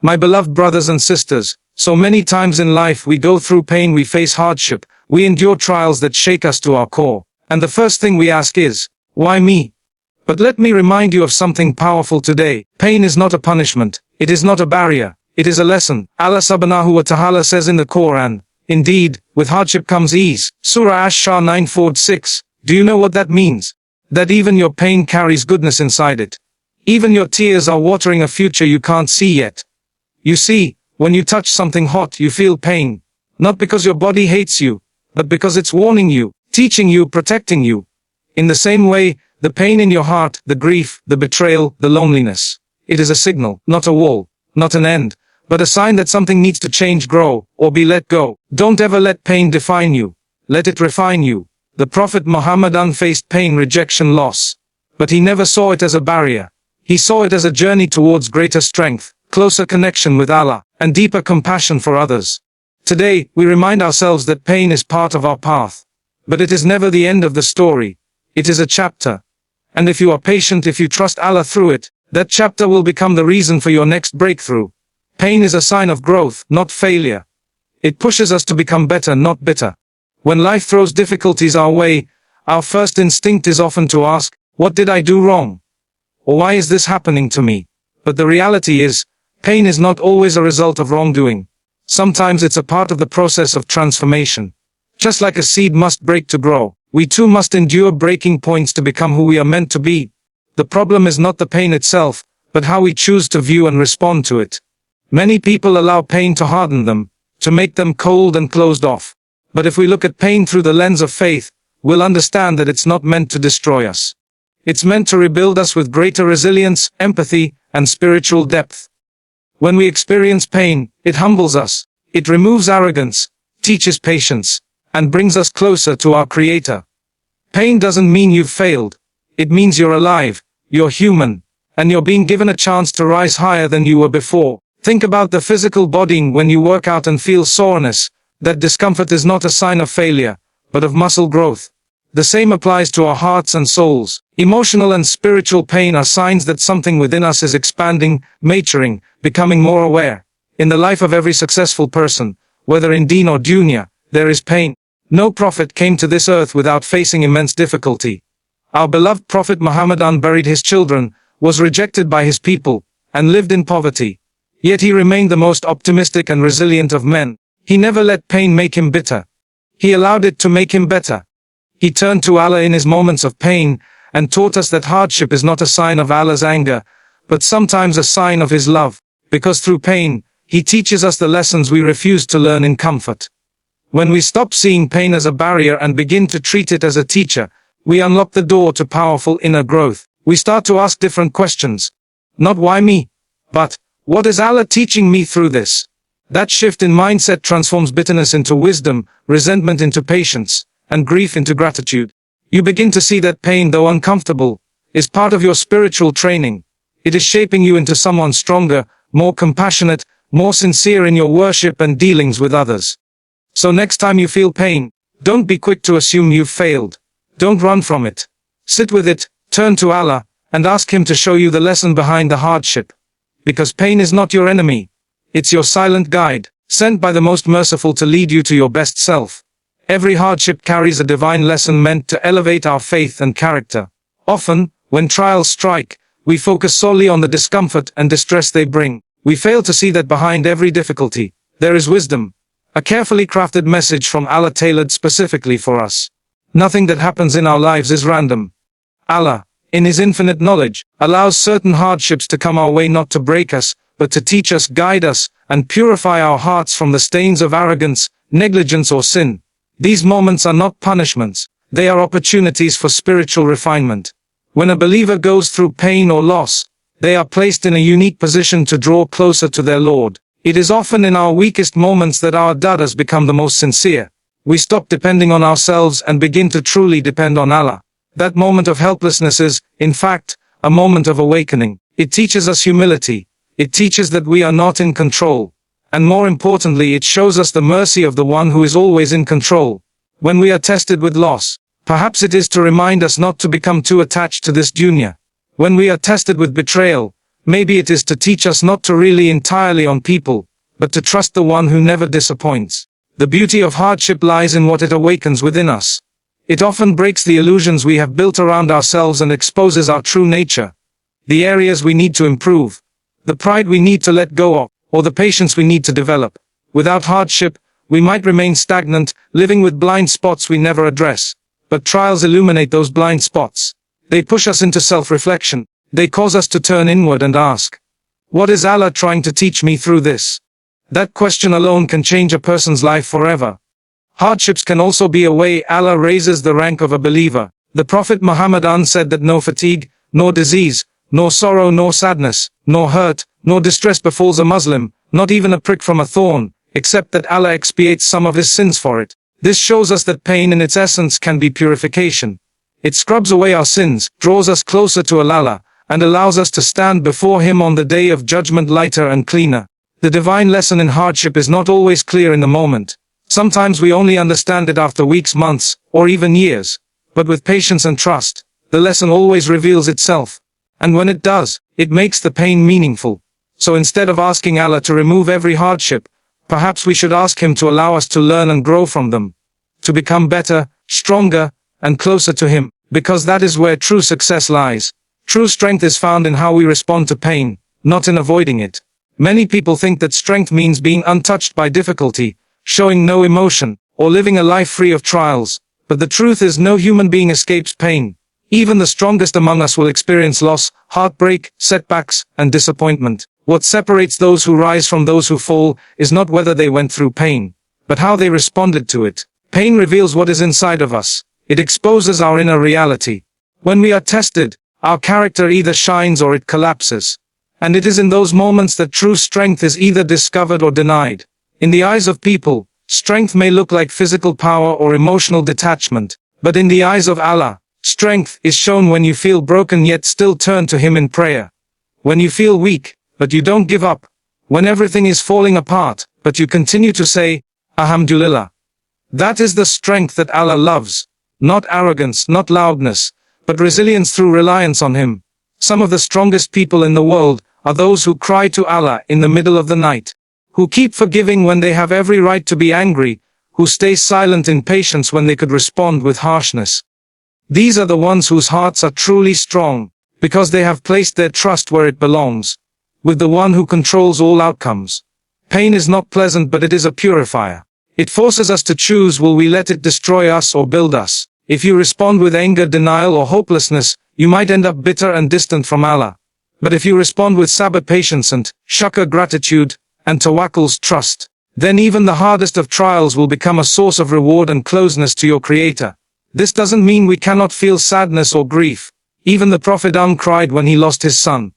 My beloved brothers and sisters, so many times in life we go through pain, we face hardship, we endure trials that shake us to our core. And the first thing we ask is, why me? But let me remind you of something powerful today. Pain is not a punishment. It is not a barrier. It is a lesson. Allah subhanahu wa ta'ala says in the Quran, indeed, with hardship comes ease. Surah Ash-Shah 9:6. Do you know what that means? That even your pain carries goodness inside it. Even your tears are watering a future you can't see yet. You see, when you touch something hot, you feel pain. Not because your body hates you, but because it's warning you, teaching you, protecting you. In the same way, the pain in your heart, the grief, the betrayal, the loneliness. It is a signal, not a wall, not an end, but a sign that something needs to change, grow, or be let go. Don't ever let pain define you. Let it refine you. The Prophet Muhammad unfaced pain, rejection, loss. But he never saw it as a barrier. He saw it as a journey towards greater strength, closer connection with Allah, and deeper compassion for others. Today, we remind ourselves that pain is part of our path. But it is never the end of the story. It is a chapter. And if you are patient, if you trust Allah through it, that chapter will become the reason for your next breakthrough. Pain is a sign of growth, not failure. It pushes us to become better, not bitter. When life throws difficulties our way, our first instinct is often to ask, what did I do wrong? Or why is this happening to me? But the reality is, pain is not always a result of wrongdoing. Sometimes it's a part of the process of transformation. Just like a seed must break to grow, we too must endure breaking points to become who we are meant to be. The problem is not the pain itself, but how we choose to view and respond to it. Many people allow pain to harden them, to make them cold and closed off. But if we look at pain through the lens of faith, we'll understand that it's not meant to destroy us. It's meant to rebuild us with greater resilience, empathy, and spiritual depth. When we experience pain, it humbles us, it removes arrogance, teaches patience, and brings us closer to our Creator. Pain doesn't mean you've failed. It means you're alive, you're human, and you're being given a chance to rise higher than you were before. Think about the physical body when you work out and feel soreness. That discomfort is not a sign of failure, but of muscle growth. The same applies to our hearts and souls. Emotional and spiritual pain are signs that something within us is expanding, maturing, becoming more aware. In the life of every successful person, whether in deen or dunya, there is pain. No prophet came to this earth without facing immense difficulty. Our beloved Prophet Muhammad unburied his children, was rejected by his people, and lived in poverty. Yet he remained the most optimistic and resilient of men. He never let pain make him bitter. He allowed it to make him better. He turned to Allah in his moments of pain, and taught us that hardship is not a sign of Allah's anger, but sometimes a sign of His love, because through pain, He teaches us the lessons we refuse to learn in comfort. When we stop seeing pain as a barrier and begin to treat it as a teacher, we unlock the door to powerful inner growth. We start to ask different questions. Not why me, but what is Allah teaching me through this? That shift in mindset transforms bitterness into wisdom, resentment into patience, and grief into gratitude. You begin to see that pain, though uncomfortable, is part of your spiritual training. It is shaping you into someone stronger, more compassionate, more sincere in your worship and dealings with others. So next time you feel pain, don't be quick to assume you've failed. Don't run from it. Sit with it, turn to Allah, and ask Him to show you the lesson behind the hardship. Because pain is not your enemy. It's your silent guide, sent by the Most Merciful to lead you to your best self. Every hardship carries a divine lesson meant to elevate our faith and character. Often, when trials strike, we focus solely on the discomfort and distress they bring. We fail to see that behind every difficulty, there is wisdom. A carefully crafted message from Allah tailored specifically for us. Nothing that happens in our lives is random. Allah, in His infinite knowledge, allows certain hardships to come our way not to break us, but to teach us, guide us, and purify our hearts from the stains of arrogance, negligence or sin. These moments are not punishments, they are opportunities for spiritual refinement. When a believer goes through pain or loss, they are placed in a unique position to draw closer to their Lord. It is often in our weakest moments that our dudas become the most sincere. We stop depending on ourselves and begin to truly depend on Allah. That moment of helplessness is, in fact, a moment of awakening. It teaches us humility. It teaches that we are not in control. And more importantly, it shows us the mercy of the one who is always in control. When we are tested with loss, perhaps it is to remind us not to become too attached to this dunya. When we are tested with betrayal, Maybe it is to teach us not to rely entirely on people, but to trust the one who never disappoints. The beauty of hardship lies in what it awakens within us. It often breaks the illusions we have built around ourselves and exposes our true nature. The areas we need to improve, the pride we need to let go of, or the patience we need to develop. Without hardship, we might remain stagnant, living with blind spots we never address. But trials illuminate those blind spots. They push us into self-reflection. They cause us to turn inward and ask, what is Allah trying to teach me through this? That question alone can change a person's life forever. Hardships can also be a way Allah raises the rank of a believer. The Prophet Muhammad said that no fatigue, nor disease, nor sorrow, nor sadness, nor hurt, nor distress befalls a Muslim, not even a prick from a thorn, except that Allah expiates some of his sins for it. This shows us that pain in its essence can be purification. It scrubs away our sins, draws us closer to Allah, and allows us to stand before Him on the day of judgment lighter and cleaner. The divine lesson in hardship is not always clear in the moment. Sometimes we only understand it after weeks, months, or even years. But with patience and trust, the lesson always reveals itself. And when it does, it makes the pain meaningful. So instead of asking Allah to remove every hardship, perhaps we should ask Him to allow us to learn and grow from them. To become better, stronger, and closer to Him, because that is where true success lies. True strength is found in how we respond to pain, not in avoiding it. Many people think that strength means being untouched by difficulty, showing no emotion, or living a life free of trials. But the truth is no human being escapes pain. Even the strongest among us will experience loss, heartbreak, setbacks, and disappointment. What separates those who rise from those who fall is not whether they went through pain, but how they responded to it. Pain reveals what is inside of us. It exposes our inner reality. When we are tested, our character either shines or it collapses. And it is in those moments that true strength is either discovered or denied. In the eyes of people, strength may look like physical power or emotional detachment, but in the eyes of Allah, strength is shown when you feel broken yet still turn to Him in prayer. When you feel weak, but you don't give up. When everything is falling apart, but you continue to say, Alhamdulillah. That is the strength that Allah loves. Not arrogance, not loudness, but resilience through reliance on Him. Some of the strongest people in the world are those who cry to Allah in the middle of the night, who keep forgiving when they have every right to be angry, who stay silent in patience when they could respond with harshness. These are the ones whose hearts are truly strong, because they have placed their trust where it belongs, with the one who controls all outcomes. Pain is not pleasant, but it is a purifier. It forces us to choose: will we let it destroy us or build us? If you respond with anger, denial, or hopelessness, you might end up bitter and distant from Allah. But if you respond with sabr, patience, and shukr, gratitude, and tawakkul's trust, then even the hardest of trials will become a source of reward and closeness to your Creator. This doesn't mean we cannot feel sadness or grief. Even the Prophet cried when he lost his son.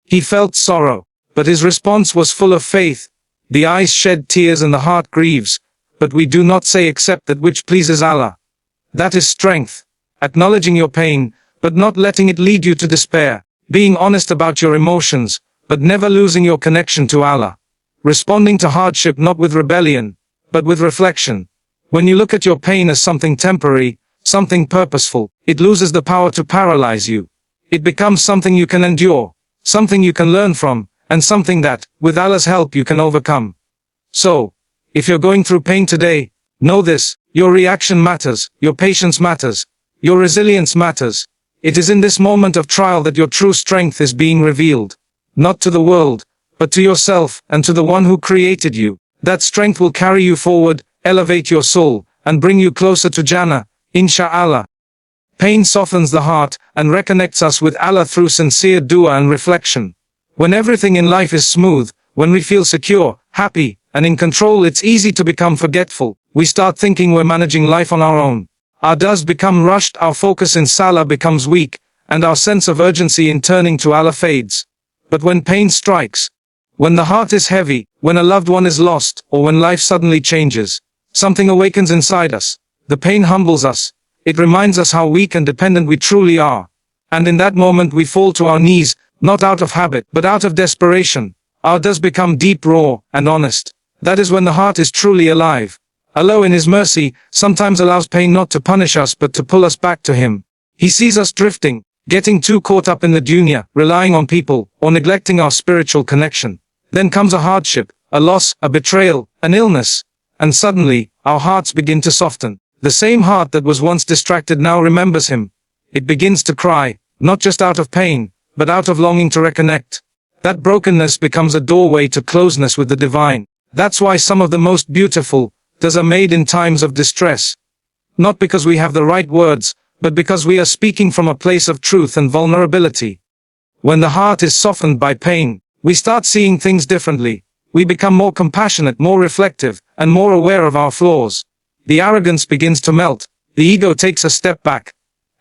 He felt sorrow, but his response was full of faith. The eyes shed tears and the heart grieves, but we do not say except that which pleases Allah. That is strength. Acknowledging your pain, but not letting it lead you to despair. Being honest about your emotions, but never losing your connection to Allah. Responding to hardship not with rebellion, but with reflection. When you look at your pain as something temporary, something purposeful, it loses the power to paralyze you. It becomes something you can endure, something you can learn from, and something that, with Allah's help, you can overcome. So, if you're going through pain today, know this: your reaction matters, your patience matters, your resilience matters. It is in this moment of trial that your true strength is being revealed. Not to the world, but to yourself and to the one who created you. That strength will carry you forward, elevate your soul, and bring you closer to Jannah, insha'Allah. Pain softens the heart and reconnects us with Allah through sincere dua and reflection. When everything in life is smooth, when we feel secure, happy, and in control, it's easy to become forgetful. We start thinking we're managing life on our own. Our does become rushed, our focus in salah becomes weak, and our sense of urgency in turning to Allah fades. But when pain strikes, when the heart is heavy, when a loved one is lost, or when life suddenly changes, something awakens inside us. The pain humbles us. It reminds us how weak and dependent we truly are. And in that moment we fall to our knees, not out of habit, but out of desperation. Our does become deep, raw, and honest. That is when the heart is truly alive. Allah in His mercy sometimes allows pain not to punish us but to pull us back to Him. He sees us drifting. getting too caught up in the dunya, relying on people, or neglecting our spiritual connection. Then comes a hardship, a loss, a betrayal, an illness, and suddenly, our hearts begin to soften. The same heart that was once distracted now remembers him. It begins to cry, not just out of pain, but out of longing to reconnect. That brokenness becomes a doorway to closeness with the divine. That's why some of the most beautiful du'as are made in times of distress. Not because we have the right words, but because we are speaking from a place of truth and vulnerability. When the heart is softened by pain, we start seeing things differently. We become more compassionate, more reflective, and more aware of our flaws. The arrogance begins to melt. The ego takes a step back.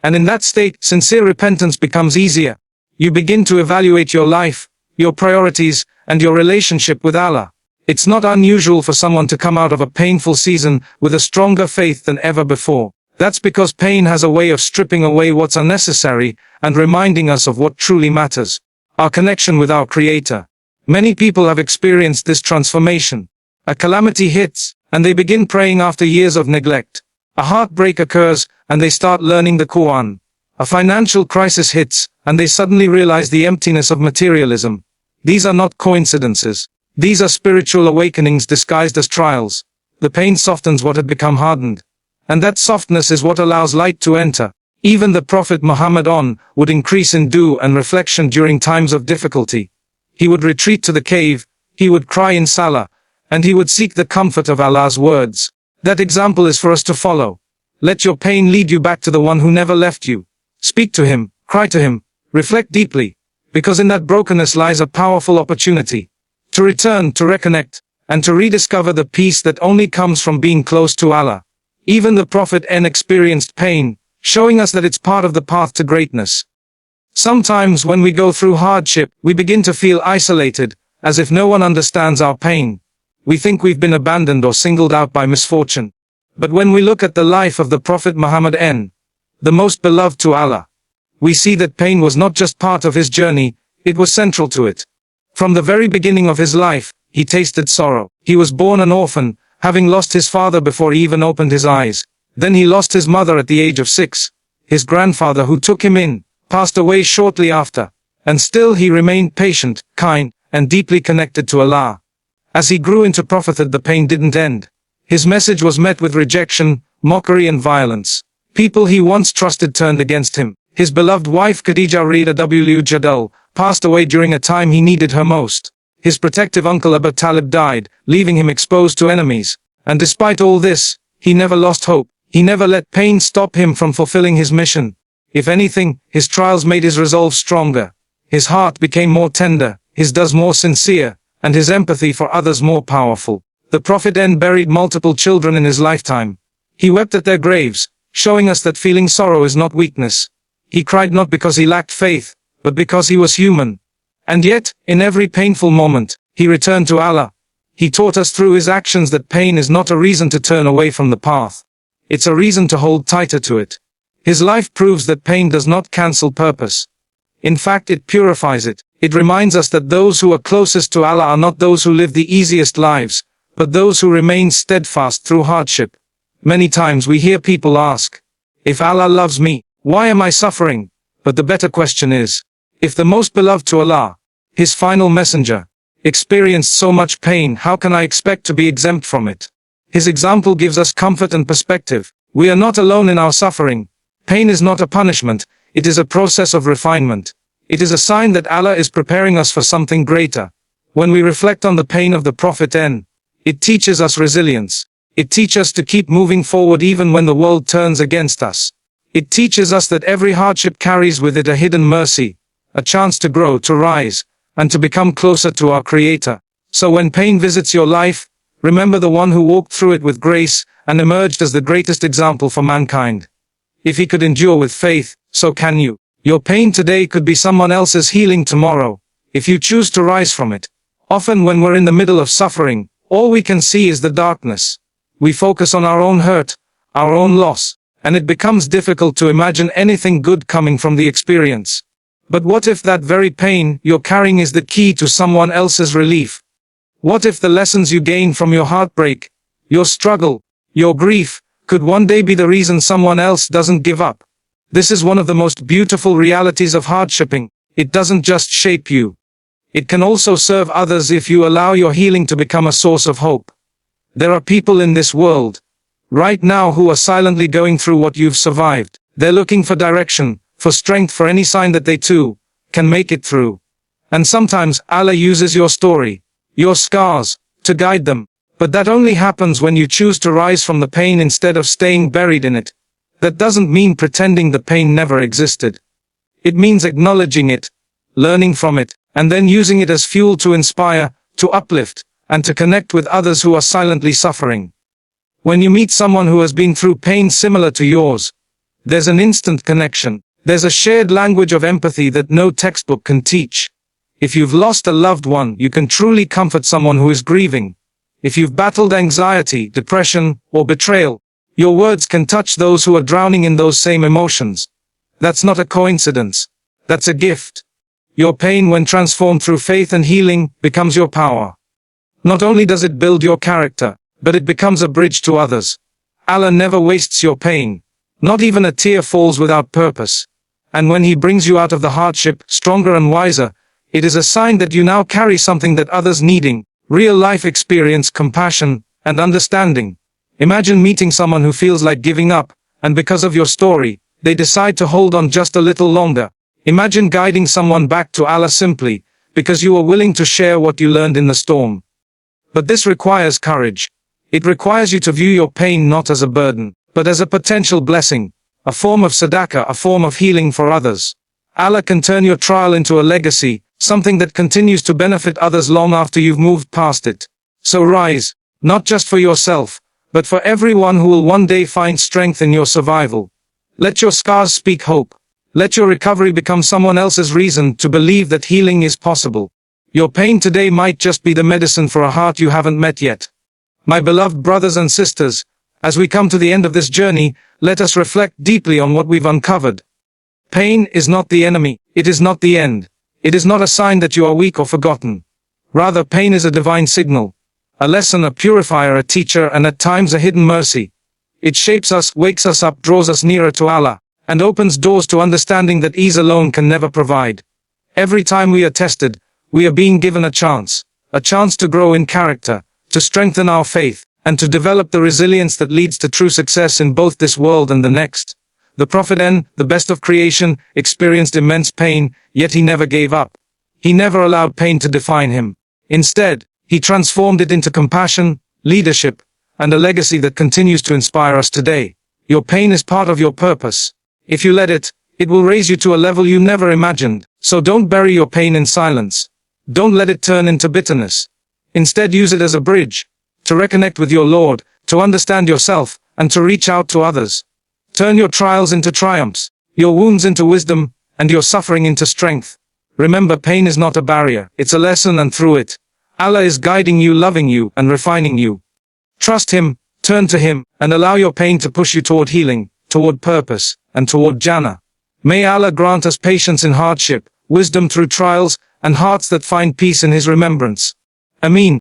And in that state, sincere repentance becomes easier. You begin to evaluate your life, your priorities, and your relationship with Allah. It's not unusual for someone to come out of a painful season with a stronger faith than ever before. That's because pain has a way of stripping away what's unnecessary and reminding us of what truly matters: our connection with our Creator. Many people have experienced this transformation. A calamity hits, and they begin praying after years of neglect. A heartbreak occurs, and they start learning the Quran. A financial crisis hits, and they suddenly realize the emptiness of materialism. These are not coincidences. These are spiritual awakenings disguised as trials. The pain softens what had become hardened. And that softness is what allows light to enter. Even the Prophet Muhammad would increase in dua and reflection during times of difficulty. He would retreat to the cave, he would cry in salah, and he would seek the comfort of Allah's words. That example is for us to follow. Let your pain lead you back to the one who never left you. Speak to him, cry to him, reflect deeply, because in that brokenness lies a powerful opportunity to return, to reconnect, and to rediscover the peace that only comes from being close to Allah. Even the Prophet experienced pain, showing us that it's part of the path to greatness. Sometimes when we go through hardship, we begin to feel isolated, as if no one understands our pain. We think we've been abandoned or singled out by misfortune. But when we look at the life of the Prophet Muhammad the most beloved to Allah, we see that pain was not just part of his journey, it was central to it. From the very beginning of his life, he tasted sorrow. He was born an orphan, having lost his father before he even opened his eyes. Then he lost his mother at the age of 6. His grandfather, who took him in, passed away shortly after. And still he remained patient, kind, and deeply connected to Allah. As he grew into prophethood, the pain didn't end. His message was met with rejection, mockery, and violence. People he once trusted turned against him. His beloved wife Khadija Rida Jadal passed away during a time he needed her most. His protective uncle Abu Talib died, leaving him exposed to enemies. And despite all this, he never lost hope. He never let pain stop him from fulfilling his mission. If anything, his trials made his resolve stronger. His heart became more tender, his du'as more sincere, and his empathy for others more powerful. The Prophet buried multiple children in his lifetime. He wept at their graves, showing us that feeling sorrow is not weakness. He cried not because he lacked faith, but because he was human. And yet, in every painful moment, he returned to Allah. He taught us through his actions that pain is not a reason to turn away from the path. It's a reason to hold tighter to it. His life proves that pain does not cancel purpose. In fact, it purifies it. It reminds us that those who are closest to Allah are not those who live the easiest lives, but those who remain steadfast through hardship. Many times we hear people ask, if Allah loves me, why am I suffering? But the better question is, if the most beloved to Allah, his final messenger, experienced so much pain, how can I expect to be exempt from it? His example gives us comfort and perspective. We are not alone in our suffering. Pain is not a punishment, it is a process of refinement. It is a sign that Allah is preparing us for something greater. When we reflect on the pain of the Prophet it teaches us resilience. It teaches us to keep moving forward even when the world turns against us. It teaches us that every hardship carries with it a hidden mercy, a chance to grow, to rise, and to become closer to our Creator. So when pain visits your life, remember the one who walked through it with grace and emerged as the greatest example for mankind. If he could endure with faith, so can you. Your pain today could be someone else's healing tomorrow, if you choose to rise from it. Often when we're in the middle of suffering, all we can see is the darkness. We focus on our own hurt, our own loss, and it becomes difficult to imagine anything good coming from the experience. But what if that very pain you're carrying is the key to someone else's relief? What if the lessons you gain from your heartbreak, your struggle, your grief, could one day be the reason someone else doesn't give up? This is one of the most beautiful realities of hardshipping. It doesn't just shape you. It can also serve others if you allow your healing to become a source of hope. There are people in this world right now who are silently going through what you've survived. They're looking for direction, for strength, for any sign that they too can make it through. And sometimes Allah uses your story, your scars, to guide them. But that only happens when you choose to rise from the pain instead of staying buried in it. That doesn't mean pretending the pain never existed. It means acknowledging it, learning from it, and then using it as fuel to inspire, to uplift, and to connect with others who are silently suffering. When you meet someone who has been through pain similar to yours, there's an instant connection. There's a shared language of empathy that no textbook can teach. If you've lost a loved one, you can truly comfort someone who is grieving. If you've battled anxiety, depression, or betrayal, your words can touch those who are drowning in those same emotions. That's not a coincidence. That's a gift. Your pain, when transformed through faith and healing, becomes your power. Not only does it build your character, but it becomes a bridge to others. Allah never wastes your pain. Not even a tear falls without purpose. And when He brings you out of the hardship, stronger and wiser, it is a sign that you now carry something that others needing, real life experience, compassion, and understanding. Imagine meeting someone who feels like giving up, and because of your story, they decide to hold on just a little longer. Imagine guiding someone back to Allah simply, because you are willing to share what you learned in the storm. But this requires courage. It requires you to view your pain not as a burden, but as a potential blessing, a form of sadaqah, a form of healing for others. Allah can turn your trial into a legacy, something that continues to benefit others long after you've moved past it. So rise, not just for yourself, but for everyone who will one day find strength in your survival. Let your scars speak hope. Let your recovery become someone else's reason to believe that healing is possible. Your pain today might just be the medicine for a heart you haven't met yet. My beloved brothers and sisters, as we come to the end of this journey, let us reflect deeply on what we've uncovered. Pain is not the enemy. It is not the end. It is not a sign that you are weak or forgotten. Rather, pain is a divine signal, a lesson, a purifier, a teacher, and at times a hidden mercy. It shapes us, wakes us up, draws us nearer to Allah, and opens doors to understanding that ease alone can never provide. Every time we are tested, we are being given a chance to grow in character, to strengthen our faith, and to develop the resilience that leads to true success in both this world and the next. The Prophet, the best of creation, experienced immense pain, yet he never gave up. He never allowed pain to define him. Instead, he transformed it into compassion, leadership, and a legacy that continues to inspire us today. Your pain is part of your purpose. If you let it, it will raise you to a level you never imagined. So don't bury your pain in silence. Don't let it turn into bitterness. Instead, use it as a bridge to reconnect with your Lord, to understand yourself, and to reach out to others. Turn your trials into triumphs, your wounds into wisdom, and your suffering into strength. Remember, pain is not a barrier, it's a lesson, and through it, Allah is guiding you, loving you, and refining you. Trust Him, turn to Him, and allow your pain to push you toward healing, toward purpose, and toward Jannah. May Allah grant us patience in hardship, wisdom through trials, and hearts that find peace in His remembrance. Ameen.